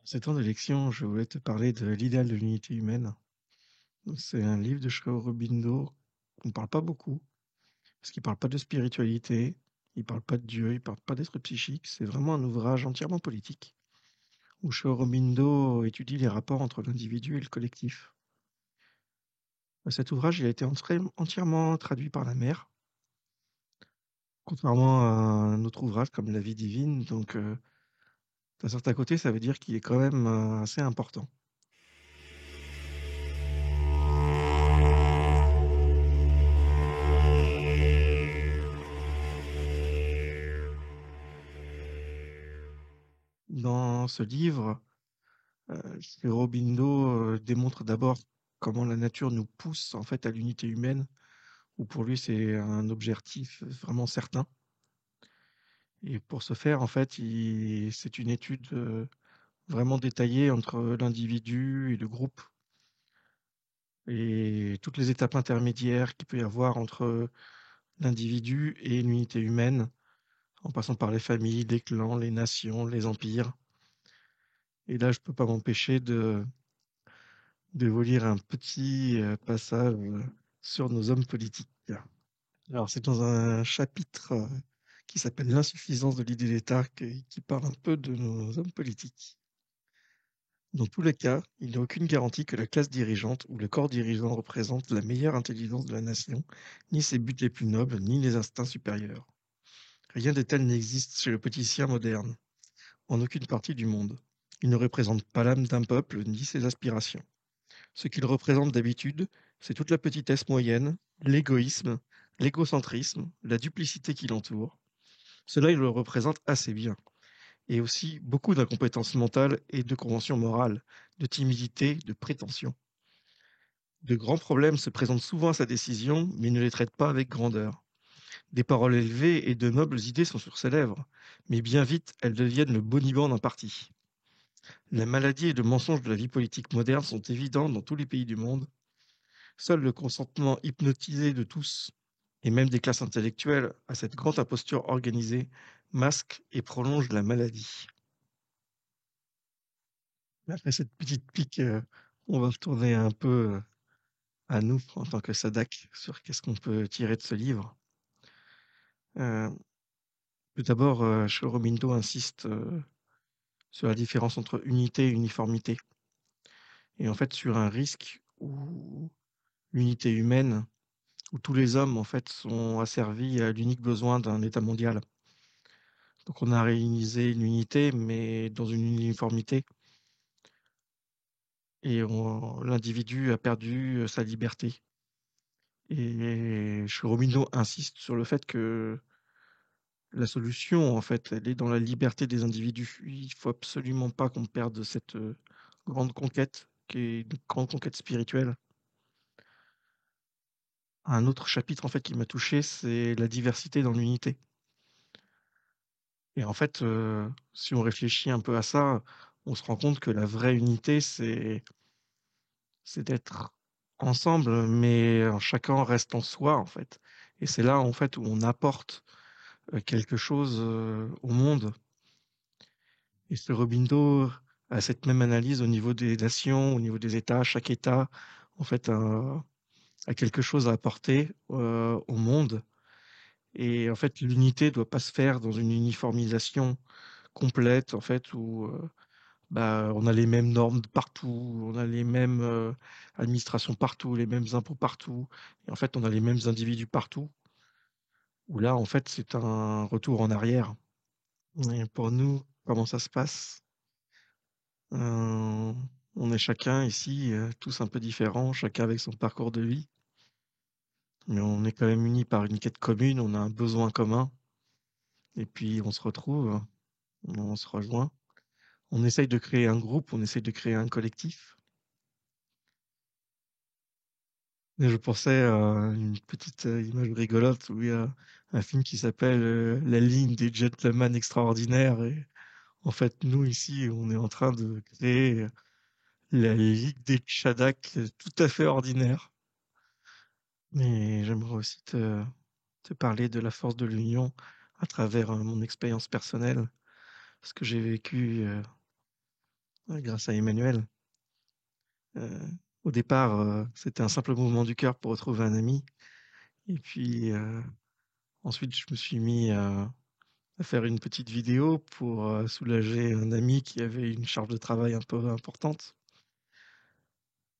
Ces temps d'élection, je voulais te parler de l'idéal de l'unité humaine. Donc, c'est un livre de Shiro Aurobindo qu'on ne parle pas beaucoup, parce qu'il ne parle pas de spiritualité, il ne parle pas de Dieu, il ne parle pas d'être psychique. C'est vraiment un ouvrage entièrement politique, où Shiro Aurobindo étudie les rapports entre l'individu et le collectif. Cet ouvrage, il a été entièrement traduit par la mère, contrairement à un autre ouvrage comme La vie divine. Donc, d'un certain côté, ça veut dire qu'il est quand même assez important. Dans ce livre, Aurobindo démontre d'abord comment la nature nous pousse en fait à l'unité humaine, où pour lui c'est un objectif vraiment certain. Et pour ce faire, en fait, c'est une étude vraiment détaillée entre l'individu et le groupe et toutes les étapes intermédiaires qu'il peut y avoir entre l'individu et l'unité humaine, en passant par les familles, les clans, les nations, les empires. Et là, je peux pas m'empêcher de vous lire un petit passage sur nos hommes politiques. Alors, c'est dans un chapitre qui s'appelle L'insuffisance de l'idée d'État qui parle un peu de nos hommes politiques. Dans tous les cas, il n'y a aucune garantie que la classe dirigeante ou le corps dirigeant représente la meilleure intelligence de la nation, ni ses buts les plus nobles, ni les instincts supérieurs. Rien de tel n'existe chez le politicien moderne, en aucune partie du monde. Il ne représente pas l'âme d'un peuple, ni ses aspirations. Ce qu'il représente d'habitude, c'est toute la petitesse moyenne, l'égoïsme, l'égocentrisme, la duplicité qui l'entoure. Cela, il le représente assez bien. Et aussi beaucoup d'incompétence mentale et de conventions morales, de timidité, de prétention. De grands problèmes se présentent souvent à sa décision, mais il ne les traite pas avec grandeur. Des paroles élevées et de nobles idées sont sur ses lèvres, mais bien vite elles deviennent le bonibon d'un parti. La maladie et le mensonge de la vie politique moderne sont évidents dans tous les pays du monde. Seul le consentement hypnotisé de tous, et même des classes intellectuelles, à cette grande imposture organisée, masque et prolonge la maladie. Après cette petite pique, on va retourner un peu à nous en tant que Sadak sur qu'est-ce qu'on peut tirer de ce livre. Euh, Tout d'abord, Shorobindo insiste sur la différence entre unité et uniformité, et en fait sur un risque où l'unité humaine, où tous les hommes en fait sont asservis à l'unique besoin d'un État mondial. Donc on a réalisé une unité, mais dans une uniformité, et l'individu a perdu sa liberté. Et Chiromino insiste sur le fait que la solution, en fait, elle est dans la liberté des individus. Il faut absolument pas qu'on perde cette grande conquête, qui est une grande conquête spirituelle. Un autre chapitre, en fait, qui m'a touché, c'est la diversité dans l'unité. Et en fait, si on réfléchit un peu à ça, on se rend compte que la vraie unité, c'est d'être ensemble, mais chacun reste en soi, en fait. Et c'est là, en fait, où on apporte quelque chose au monde. Et ce Robindo a cette même analyse au niveau des nations, au niveau des États. Chaque État, en fait, a quelque chose à apporter au monde. Et en fait, l'unité doit pas se faire dans une uniformisation complète, en fait, où bah, on a les mêmes normes partout, on a les mêmes administrations partout, les mêmes impôts partout, et en fait, on a les mêmes individus partout, où là, en fait, c'est un retour en arrière. Et pour nous, comment ça se passe? Euh, on est chacun ici, tous un peu différents, chacun avec son parcours de vie, mais on est quand même unis par une quête commune, on a un besoin commun, et puis on se retrouve, on se rejoint. On essaye de créer un groupe, on essaye de créer un collectif. Et je pensais à une petite image rigolote où il y a un film qui s'appelle La ligne des gentlemen extraordinaires. Et en fait, nous ici, on est en train de créer la Ligue des Tchadak tout à fait ordinaire. Mais j'aimerais aussi te parler de la force de l'union à travers mon expérience personnelle, ce que j'ai vécu grâce à Emmanuel. Heu, Au départ, c'était un simple mouvement du cœur pour retrouver un ami et puis, ensuite je me suis mis à faire une petite vidéo pour, soulager un ami qui avait une charge de travail un peu importante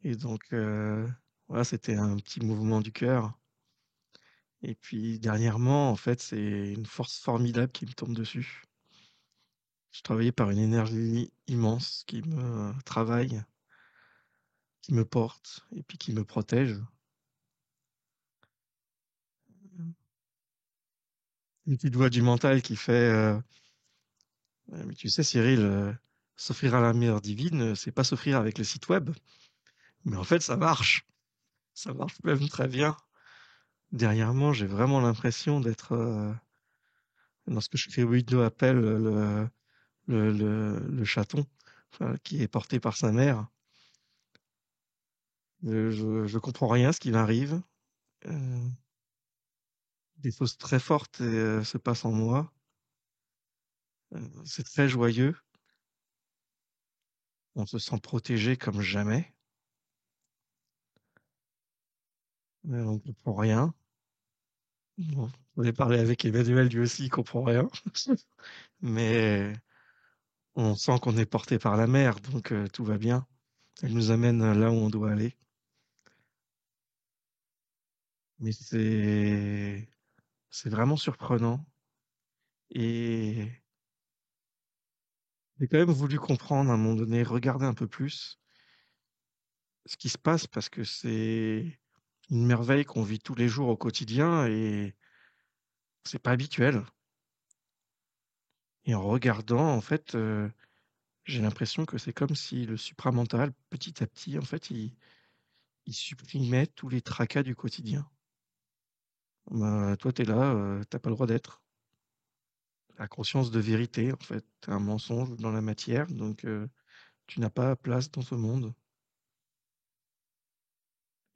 et donc, voilà, c'était un petit mouvement du cœur et puis dernièrement, en fait, c'est une force formidable qui me tombe dessus. Je travaillais par une énergie immense qui me travaille, qui me porte et puis qui me protège. Une petite voix du mental qui fait, «Mais tu sais Cyril, s'offrir à la lumière divine, c'est pas s'offrir avec le site web». Mais en fait ça marche même très bien. Dernièrement, j'ai vraiment l'impression d'être, dans ce que Windows appelle, le chaton, enfin qui est porté par sa mère. Je comprends rien à ce qui m'arrive, heu, des choses très fortes, se passent en moi, c'est très joyeux, on se sent protégé comme jamais, on comprend rien. Bon, j'en ai parlé avec Emmanuel, lui aussi il comprend rien, mais on sent qu'on est porté par la mer, donc tout va bien. Elle nous amène là où on doit aller. Mais c'est vraiment surprenant et j'ai quand même voulu comprendre à un moment donné, regarder un peu plus ce qui se passe parce que c'est une merveille qu'on vit tous les jours au quotidien et c'est pas habituel. Et en regardant, en fait, j'ai l'impression que c'est comme si le supramental, petit à petit, en fait, il supprimait tous les tracas du quotidien. Bah, toi, tu es là, tu pas le droit d'être. La conscience de vérité, en fait. Tu un mensonge dans la matière, donc tu n'as pas place dans ce monde.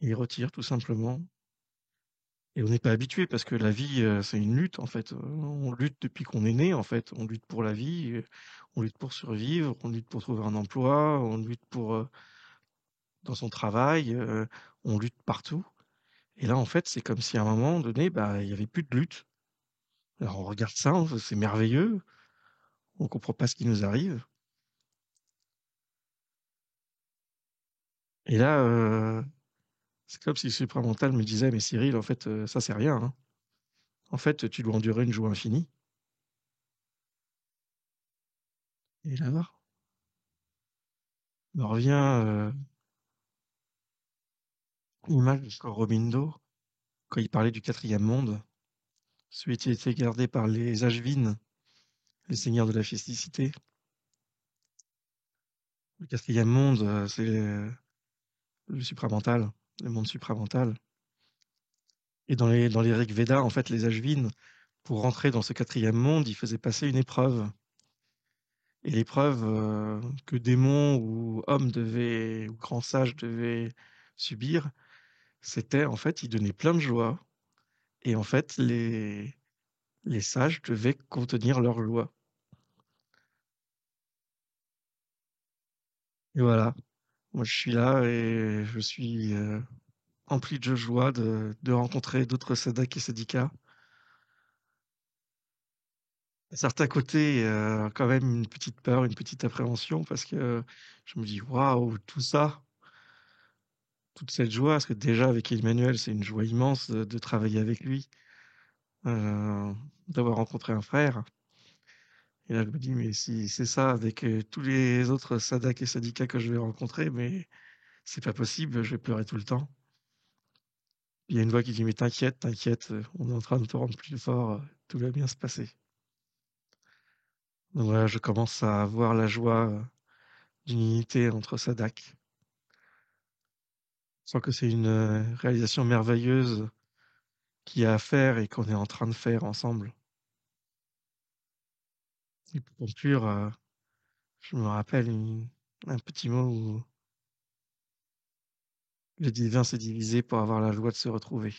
Il retire tout simplement. Et on n'est pas habitué parce que la vie, c'est une lutte, en fait. On lutte depuis qu'on est né, en fait. On lutte pour la vie, on lutte pour survivre, on lutte pour trouver un emploi, on lutte pour, dans son travail, on lutte partout. Et là, en fait, c'est comme si à un moment donné, bah, il y avait plus de lutte. Alors on regarde ça, c'est merveilleux, on comprend pas ce qui nous arrive. Et là, c'est comme si le supramental me disait: «Mais Cyril, en fait, ça c'est rien, hein. En fait, tu dois endurer une joie infinie». Et là me revient, l'image de Aurobindo quand il parlait du quatrième monde, celui qui était gardé par les Ashvin, les seigneurs de la festicité. Le quatrième monde, c'est le supramental, le monde supramental. Et dans les Rig Védas, en fait, les Ashvin, pour rentrer dans ce quatrième monde, ils faisaient passer une épreuve. Et l'épreuve, que démons ou hommes devaient ou grands sages devaient subir, c'était en fait, ils donnaient plein de joie et en fait, les sages devaient contenir leur joie. Et voilà, moi je suis là et je suis, empli de joie de rencontrer d'autres sadhaks et sadhikas. À certains côtés, quand même une petite peur, une petite appréhension parce que je me dis: «Waouh, tout ça, toute cette joie», parce que déjà avec Emmanuel, c'est une joie immense de travailler avec lui, heu, d'avoir rencontré un frère. Et là, je me dis: «Mais si c'est ça avec, tous les autres sadhaks et sadhikas que je vais rencontrer, mais c'est pas possible, je vais pleurer tout le temps». Il y a une voix qui dit: «Mais t'inquiète, t'inquiète, on est en train de te rendre plus fort, tout va bien se passer». Donc voilà, je commence à voir la joie, d'une unité entre sadhaks. Je sens que c'est une, réalisation merveilleuse qu'il y a à faire et qu'on est en train de faire ensemble. Et pour conclure, je me rappelle un petit mot où le divin s'est divisé pour avoir la joie de se retrouver.